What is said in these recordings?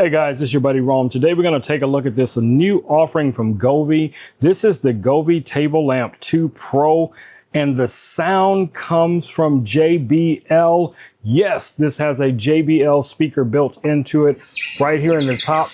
Hey guys, it's your buddy Rome. Today we're going to take a look at this new offering from Govee. This is the Govee Table Lamp 2 Pro, and the sound comes from JBL. Yes, this has a JBL speaker built into it right here in the top.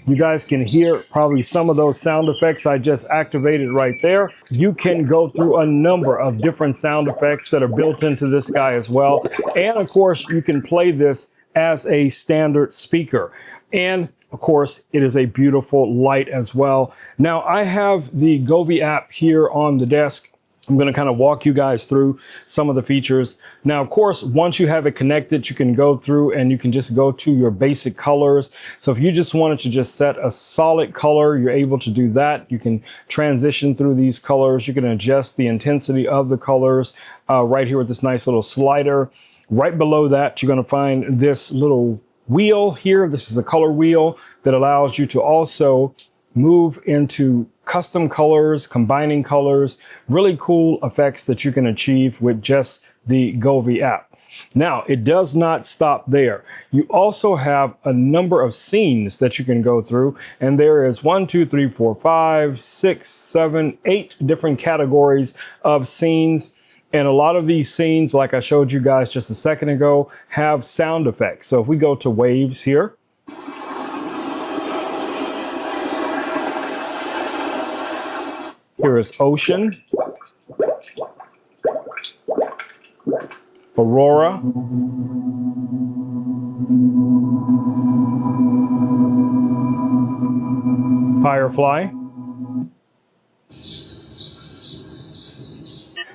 You guys can hear probably some of those sound effects I just activated right there. You can go through a number of different sound effects that are built into this guy as well. And of course, you can play this as a standard speaker. And of course, it is a beautiful light as well. Now, I have the Govee app here on the desk. I'm going to kind of walk you guys through some of the features. Now, of course, once you have it connected, you can go through and you can just go to your basic colors. So if you just wanted to just set a solid color, you're able to do that. You can transition through these colors. You can adjust the intensity of the colors right here with this nice little slider. Right below that, you're going to find this little wheel here. This is a color wheel that allows you to also move into custom colors, combining colors, really cool effects that you can achieve with just the Govee app. Now, it does not stop there. You also have a number of scenes that you can go through, and there is 1, 2, 3, 4, 5, 6, 7, 8 different categories of scenes. And a lot of these scenes, like I showed you guys just a second ago, have sound effects. So if we go to waves here, here is ocean, aurora, firefly,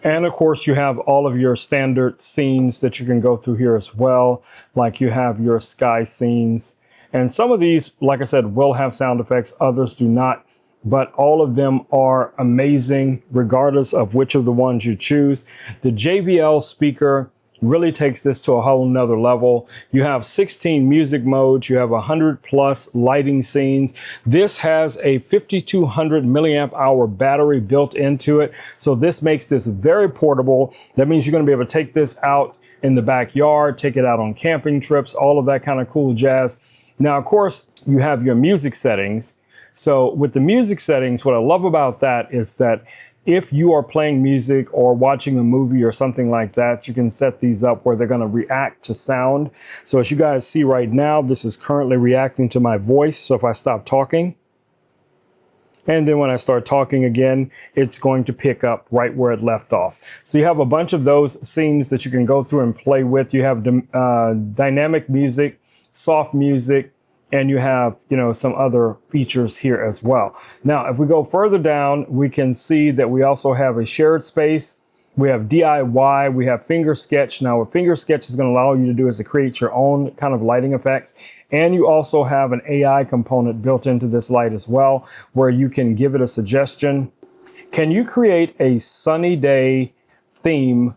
and of course, you have all of your standard scenes that you can go through here as well. Like you have your sky scenes. And some of these, like I said, will have sound effects. Others do not. But all of them are amazing, regardless of which of the ones you choose. The JBL speaker really takes this to a whole nother level. You have 16 music modes. You have 100+ lighting scenes. This has a 5200 milliamp hour battery built into it. So this makes this very portable. That means you're going to be able to take this out in the backyard, take it out on camping trips, all of that kind of cool jazz. Now, of course, you have your music settings. So with the music settings, what I love about that is that if you are playing music or watching a movie or something like that, you can set these up where they're going to react to sound. So as you guys see right now, this is currently reacting to my voice. So if I stop talking, and then when I start talking again, it's going to pick up right where it left off. So you have a bunch of those scenes that you can go through and play with. You have dynamic music, soft music, and you have, some other features here as well. Now, if we go further down, we can see that we also have a shared space. We have DIY, we have finger sketch. Now, what finger sketch is going to allow you to do is to create your own kind of lighting effect. And you also have an AI component built into this light as well, where you can give it a suggestion. Can you create a sunny day theme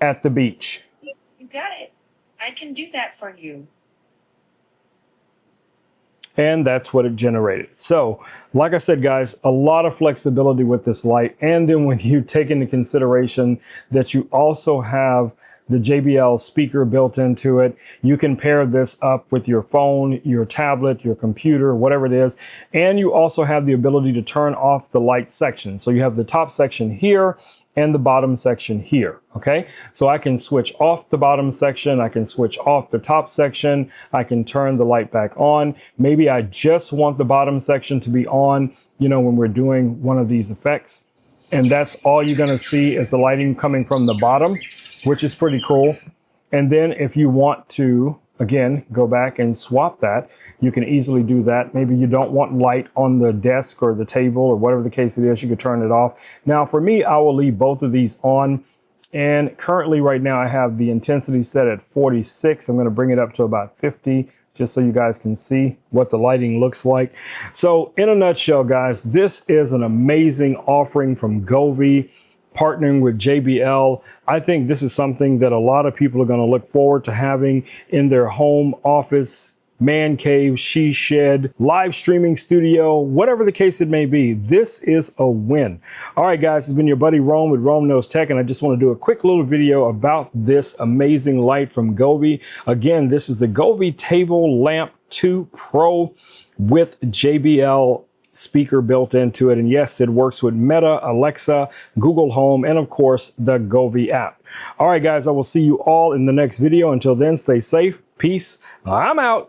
at the beach? You got it. I can do that for you. And that's what it generated. So, like I said, guys, a lot of flexibility with this light. And then when you take into consideration that you also have the JBL speaker built into it, you can pair this up with your phone, your tablet, your computer, whatever it is. And you also have the ability to turn off the light section. So you have the top section here and the bottom section here, okay? So I can switch off the bottom section, I can switch off the top section, I can turn the light back on. Maybe I just want the bottom section to be on, when we're doing one of these effects. And that's all you're gonna see is the lighting coming from the bottom, which is pretty cool. And then if you want to, again, go back and swap that, you can easily do that. Maybe you don't want light on the desk or the table or whatever the case it is, you could turn it off. Now for me, I will leave both of these on. And currently right now I have the intensity set at 46. I'm gonna bring it up to about 50 just so you guys can see what the lighting looks like. So in a nutshell, guys, this is an amazing offering from Govee, partnering with JBL. I think this is something that a lot of people are going to look forward to having in their home office, man cave, she shed, live streaming studio, whatever the case it may be. This is a win. All right, guys, it's been your buddy Rome with Rome Knows Tech, and I just want to do a quick little video about this amazing light from Govee. Again, this is the Govee Table Lamp 2 Pro with JBL speaker built into it. And yes, it works with Meta, Alexa, Google Home, and of course the Govee app. All right, guys, I will see you all in the next video. Until then, stay safe. Peace. I'm out.